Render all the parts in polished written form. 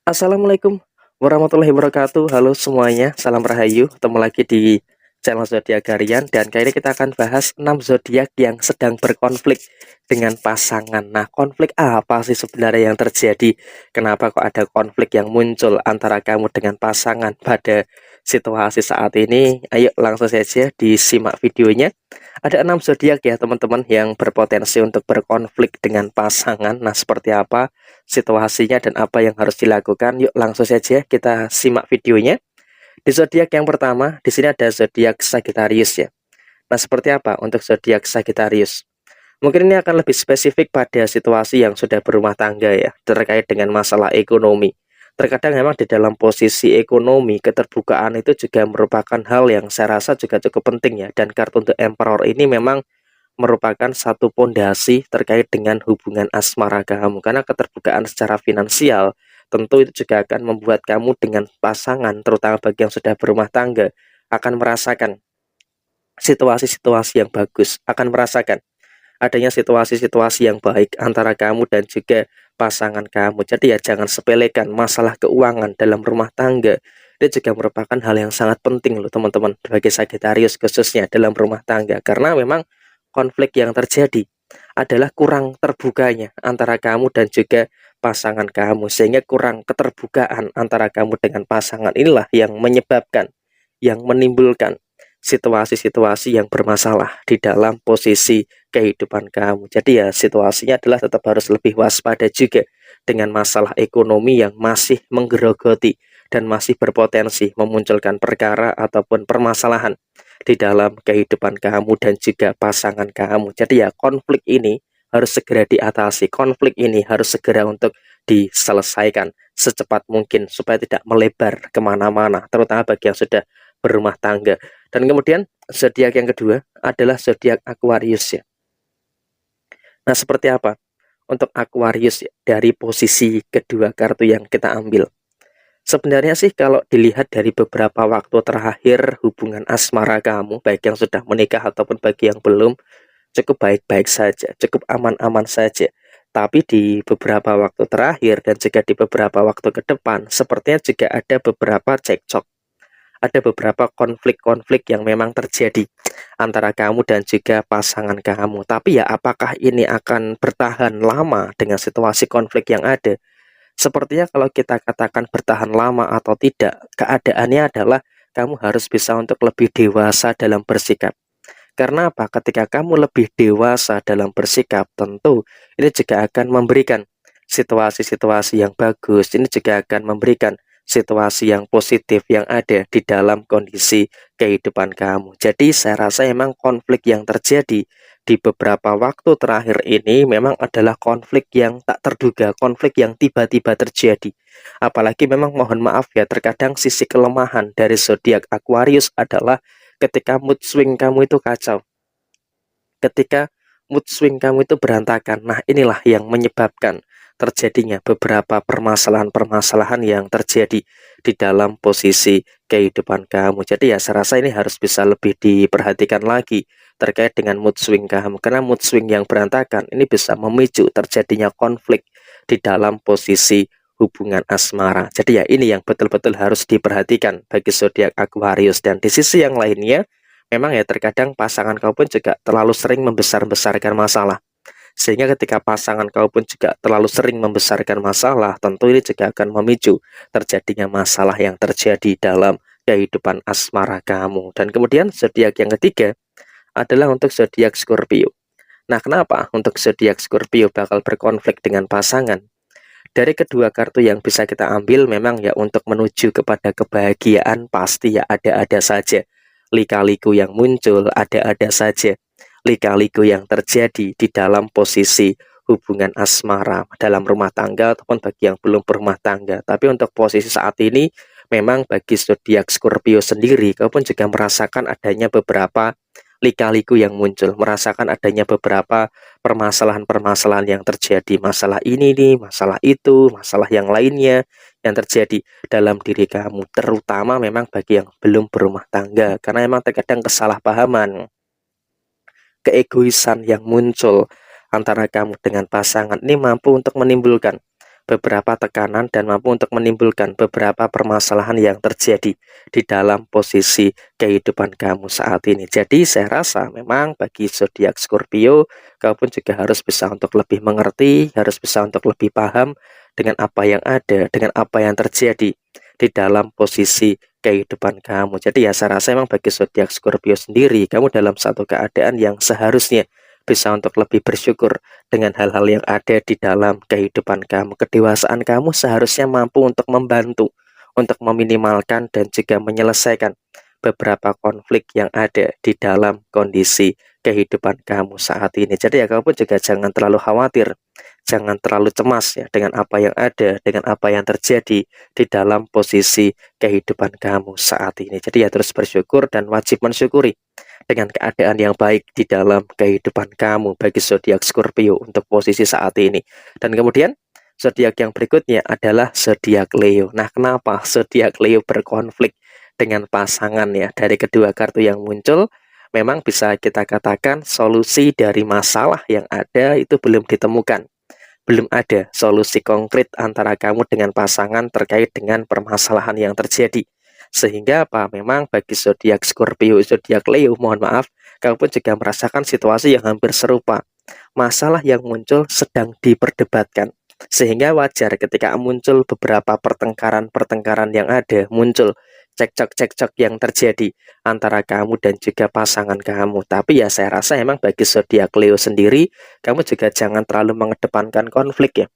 Assalamualaikum warahmatullahi wabarakatuh. Halo semuanya, salam rahayu. Ketemu lagi di channel Zodiak Harian dan kali ini kita akan bahas 6 zodiak yang sedang berkonflik dengan pasangan. Nah, konflik apa sih sebenarnya yang terjadi? Kenapa kok ada konflik yang muncul antara kamu dengan pasangan pada situasi saat ini? Ayo langsung saja disimak videonya. Ada 6 zodiak ya teman-teman yang berpotensi untuk berkonflik dengan pasangan. Nah, seperti apa situasinya dan apa yang harus dilakukan? Yuk langsung saja kita simak videonya. Di zodiak yang pertama, di sini ada zodiak Sagittarius ya. Nah, seperti apa untuk zodiak Sagittarius? Mungkin ini akan lebih spesifik pada situasi yang sudah berumah tangga ya, terkait dengan masalah ekonomi. Terkadang memang di dalam posisi ekonomi, keterbukaan itu juga merupakan hal yang saya rasa juga cukup penting ya. Dan kartu untuk Emperor ini memang merupakan satu pondasi terkait dengan hubungan asmara kamu. Karena keterbukaan secara finansial tentu itu juga akan membuat kamu dengan pasangan, terutama bagi yang sudah berumah tangga, akan merasakan situasi-situasi yang bagus, akan merasakan adanya situasi-situasi yang baik antara kamu dan juga pasangan kamu. Jadi ya jangan sepelekan masalah keuangan dalam rumah tangga. Itu juga merupakan hal yang sangat penting loh teman-teman bagi Sagittarius khususnya dalam rumah tangga. Karena memang konflik yang terjadi adalah kurang terbukanya antara kamu dan juga pasangan kamu. Sehingga kurang keterbukaan antara kamu dengan pasangan inilah yang menyebabkan, yang menimbulkan situasi-situasi yang bermasalah di dalam posisi kehidupan kamu. Jadi ya situasinya adalah tetap harus lebih waspada juga dengan masalah ekonomi yang masih menggerogoti dan masih berpotensi memunculkan perkara ataupun permasalahan di dalam kehidupan kamu dan juga pasangan kamu. Jadi ya konflik ini harus segera diatasi. Konflik ini harus segera untuk diselesaikan secepat mungkin supaya tidak melebar kemana-mana, terutama bagi yang sudah berumah tangga. Dan kemudian zodiak yang kedua adalah zodiak Aquarius ya. Nah, seperti apa untuk Aquarius ya, dari posisi kedua kartu yang kita ambil? Sebenarnya sih kalau dilihat dari beberapa waktu terakhir hubungan asmara kamu, baik yang sudah menikah ataupun bagi yang belum, cukup baik-baik saja, cukup aman-aman saja. Tapi di beberapa waktu terakhir dan juga di beberapa waktu ke depan, sepertinya juga ada beberapa cekcok, ada beberapa konflik-konflik yang memang terjadi antara kamu dan juga pasangan kamu. Tapi ya apakah ini akan bertahan lama dengan situasi konflik yang ada? Sepertinya kalau kita katakan bertahan lama atau tidak, keadaannya adalah kamu harus bisa untuk lebih dewasa dalam bersikap. Karena apa? Ketika kamu lebih dewasa dalam bersikap, tentu ini juga akan memberikan situasi-situasi yang bagus. Ini juga akan memberikan situasi yang positif yang ada di dalam kondisi kehidupan kamu. Jadi saya rasa memang konflik yang terjadi di beberapa waktu terakhir ini memang adalah konflik yang tak terduga, konflik yang tiba-tiba terjadi. Apalagi memang mohon maaf ya, terkadang sisi kelemahan dari zodiak Aquarius adalah ketika mood swing kamu itu kacau, ketika mood swing kamu itu berantakan. Nah, inilah yang menyebabkan terjadinya beberapa permasalahan-permasalahan yang terjadi di dalam posisi kehidupan kamu. Jadi ya saya rasa ini harus bisa lebih diperhatikan lagi terkait dengan mood swing kamu. Karena mood swing yang berantakan ini bisa memicu terjadinya konflik di dalam posisi hubungan asmara. Jadi ya ini yang betul-betul harus diperhatikan bagi zodiak Aquarius. Dan di sisi yang lainnya, memang ya terkadang pasangan kau pun juga terlalu sering membesar-besarkan masalah. Sehingga ketika pasangan kau pun juga terlalu sering membesarkan masalah, tentu ini juga akan memicu terjadinya masalah yang terjadi dalam kehidupan asmara kamu. Dan kemudian zodiak yang ketiga adalah untuk zodiak Scorpio. Nah, kenapa untuk zodiak Scorpio bakal berkonflik dengan pasangan? Dari kedua kartu yang bisa kita ambil memang ya untuk menuju kepada kebahagiaan pasti ya ada-ada saja lika-liku yang muncul, ada-ada saja lika-liku yang terjadi di dalam posisi hubungan asmara dalam rumah tangga ataupun bagi yang belum berumah tangga. Tapi untuk posisi saat ini memang bagi zodiak Scorpio sendiri kau pun juga merasakan adanya beberapa lika-liku yang muncul, merasakan adanya beberapa permasalahan-permasalahan yang terjadi, masalah ini nih, masalah itu, masalah yang lainnya yang terjadi dalam diri kamu, terutama memang bagi yang belum berumah tangga, karena memang terkadang kesalahpahaman, keegoisan yang muncul antara kamu dengan pasangan ini mampu untuk menimbulkan beberapa tekanan dan mampu untuk menimbulkan beberapa permasalahan yang terjadi di dalam posisi kehidupan kamu saat ini. Jadi saya rasa memang bagi zodiak Scorpio, kamu pun juga harus bisa untuk lebih mengerti, harus bisa untuk lebih paham dengan apa yang ada, dengan apa yang terjadi di dalam posisi kehidupan kamu. Jadi ya saya rasa memang bagi zodiak Scorpio sendiri, kamu dalam satu keadaan yang seharusnya bisa untuk lebih bersyukur dengan hal-hal yang ada di dalam kehidupan kamu. Kedewasaan kamu seharusnya mampu untuk membantu, untuk meminimalkan dan juga menyelesaikan beberapa konflik yang ada di dalam kondisi kehidupan kamu saat ini. Jadi ya kamu pun juga jangan terlalu khawatir, jangan terlalu cemas ya dengan apa yang ada, dengan apa yang terjadi di dalam posisi kehidupan kamu saat ini. Jadi ya terus bersyukur dan wajib mensyukuri dengan keadaan yang baik di dalam kehidupan kamu bagi zodiak Scorpio untuk posisi saat ini. Dan kemudian zodiak yang berikutnya adalah zodiak Leo. Nah, kenapa zodiak Leo berkonflik dengan pasangan ya? Dari kedua kartu yang muncul, memang bisa kita katakan solusi dari masalah yang ada itu belum ditemukan. Belum ada solusi konkret antara kamu dengan pasangan terkait dengan permasalahan yang terjadi. Sehingga apa? Memang bagi zodiak Scorpio, zodiak Leo, mohon maaf, kamu pun juga merasakan situasi yang hampir serupa. Masalah yang muncul sedang diperdebatkan. Sehingga wajar ketika muncul beberapa pertengkaran-pertengkaran yang ada, muncul cekcok-cekcok yang terjadi antara kamu dan juga pasangan kamu. Tapi ya saya rasa emang bagi zodiak Leo sendiri, kamu juga jangan terlalu mengedepankan konflik ya.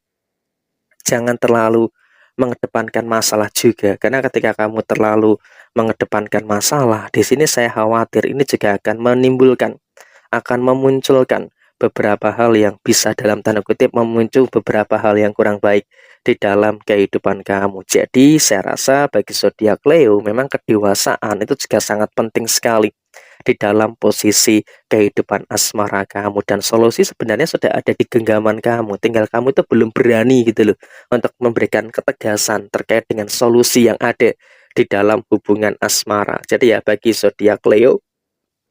Jangan terlalu mengedepankan masalah juga, karena ketika kamu terlalu mengedepankan masalah, di sini saya khawatir ini juga akan menimbulkan, akan memunculkan beberapa hal yang bisa dalam tanda kutip memuncul beberapa hal yang kurang baik di dalam kehidupan kamu. Jadi saya rasa bagi zodiak Leo memang kedewasaan itu juga sangat penting sekali di dalam posisi kehidupan asmara kamu, dan solusi sebenarnya sudah ada di genggaman kamu, tinggal kamu itu belum berani gitu loh untuk memberikan ketegasan terkait dengan solusi yang ada di dalam hubungan asmara. Jadi ya bagi zodiak Leo,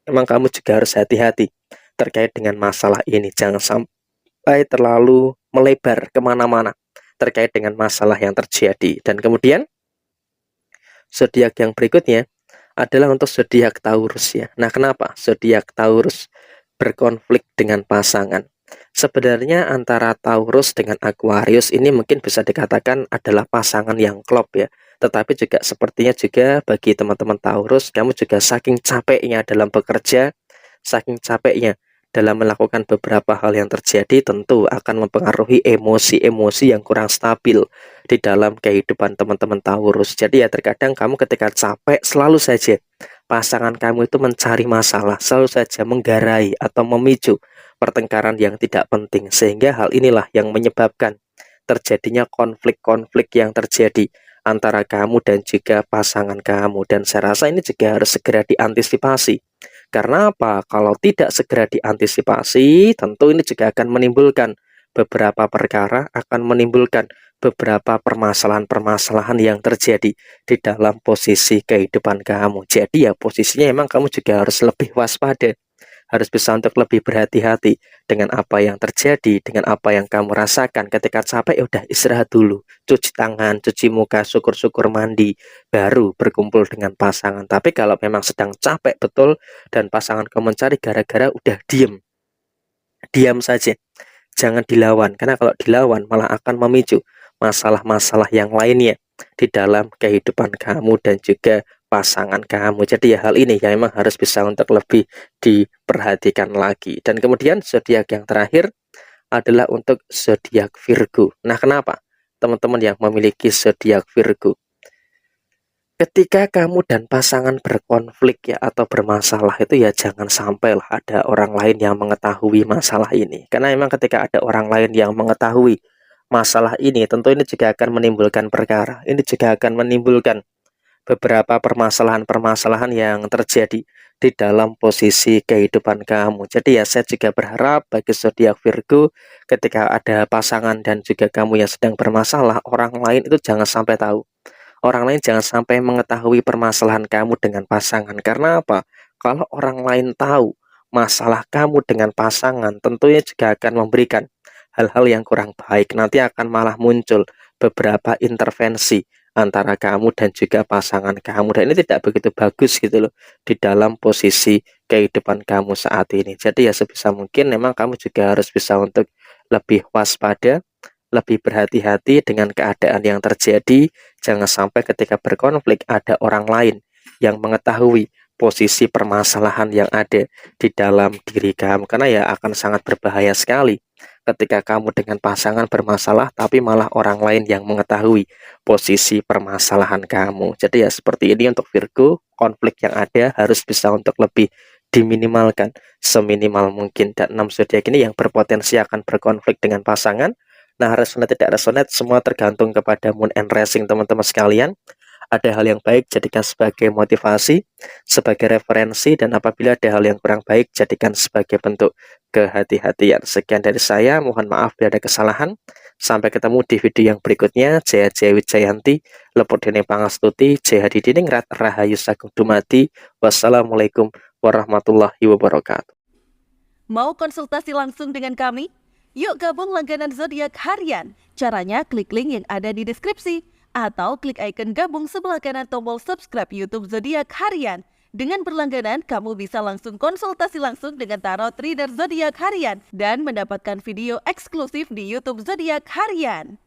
memang kamu juga harus hati-hati terkait dengan masalah ini. Jangan sampai terlalu melebar kemana-mana terkait dengan masalah yang terjadi. Dan kemudian zodiak yang berikutnya adalah untuk zodiak Taurus ya. Nah, kenapa zodiak Taurus berkonflik dengan pasangan? Sebenarnya antara Taurus dengan Aquarius ini mungkin bisa dikatakan adalah pasangan yang klop ya. Tetapi juga sepertinya juga bagi teman-teman Taurus, kamu juga saking capeknya dalam bekerja, saking capeknya dalam melakukan beberapa hal yang terjadi, tentu akan mempengaruhi emosi-emosi yang kurang stabil di dalam kehidupan teman-teman Taurus. Jadi ya terkadang kamu ketika capek selalu saja pasangan kamu itu mencari masalah, selalu saja menggarai atau memicu pertengkaran yang tidak penting, sehingga hal inilah yang menyebabkan terjadinya konflik-konflik yang terjadi antara kamu dan juga pasangan kamu. Dan saya rasa ini juga harus segera diantisipasi. Karena apa? Kalau tidak segera diantisipasi, tentu ini juga akan menimbulkan beberapa perkara, akan menimbulkan beberapa permasalahan-permasalahan yang terjadi di dalam posisi kehidupan kamu. Jadi ya posisinya emang kamu juga harus lebih waspada, harus bisa untuk lebih berhati-hati dengan apa yang terjadi, dengan apa yang kamu rasakan. Ketika capek, ya udah istirahat dulu, cuci tangan, cuci muka, syukur-syukur mandi, baru berkumpul dengan pasangan. Tapi kalau memang sedang capek betul dan pasangan kamu mencari gara-gara, udah diam saja, jangan dilawan, karena kalau dilawan malah akan memicu masalah-masalah yang lainnya di dalam kehidupan kamu dan juga pasangan kamu. Jadi ya hal ini yang memang harus bisa untuk lebih diperhatikan lagi. Dan kemudian zodiak yang terakhir adalah untuk zodiak Virgo. Nah, kenapa teman-teman yang memiliki zodiak Virgo, ketika kamu dan pasangan berkonflik ya atau bermasalah itu ya jangan sampai lah ada orang lain yang mengetahui masalah ini. Karena memang ketika ada orang lain yang mengetahui masalah ini, tentu ini juga akan menimbulkan perkara. Ini juga akan menimbulkan beberapa permasalahan-permasalahan yang terjadi di dalam posisi kehidupan kamu. Jadi ya saya juga berharap bagi zodiak Virgo, ketika ada pasangan dan juga kamu yang sedang bermasalah, orang lain itu jangan sampai tahu. Orang lain jangan sampai mengetahui permasalahan kamu dengan pasangan. Karena apa? Kalau orang lain tahu masalah kamu dengan pasangan, tentunya juga akan memberikan hal-hal yang kurang baik. Nanti akan malah muncul beberapa intervensi antara kamu dan juga pasangan kamu, dan ini tidak begitu bagus gitu loh di dalam posisi kehidupan kamu saat ini. Jadi ya sebisa mungkin memang kamu juga harus bisa untuk lebih waspada, lebih berhati-hati dengan keadaan yang terjadi. Jangan sampai ketika berkonflik ada orang lain yang mengetahui posisi permasalahan yang ada di dalam diri kamu, karena ya akan sangat berbahaya sekali ketika kamu dengan pasangan bermasalah tapi malah orang lain yang mengetahui posisi permasalahan kamu. Jadi ya seperti ini untuk Virgo, konflik yang ada harus bisa untuk lebih diminimalkan seminimal mungkin. Dan 6 zodiak ini yang berpotensi akan berkonflik dengan pasangan. Nah, resonate tidak resonate semua tergantung kepada moon and rising teman-teman sekalian. Ada hal yang baik, jadikan sebagai motivasi, sebagai referensi, dan apabila ada hal yang kurang baik, jadikan sebagai bentuk kehati-hatian. Sekian dari saya, mohon maaf bila ada kesalahan. Sampai ketemu di video yang berikutnya. Jaya Jaya Wijayanti, Leput Dene Pangastuti, Jaya Hadidiningrat, Rahayu Sagung Dumadi. Wassalamualaikum warahmatullahi wabarakatuh. Mau konsultasi langsung dengan kami? Yuk gabung langganan zodiak harian. Caranya klik link yang ada di deskripsi atau klik icon gabung sebelah kanan tombol subscribe YouTube Zodiak Harian. Dengan berlangganan, kamu bisa langsung konsultasi langsung dengan tarot reader Zodiak Harian dan mendapatkan video eksklusif di YouTube Zodiak Harian.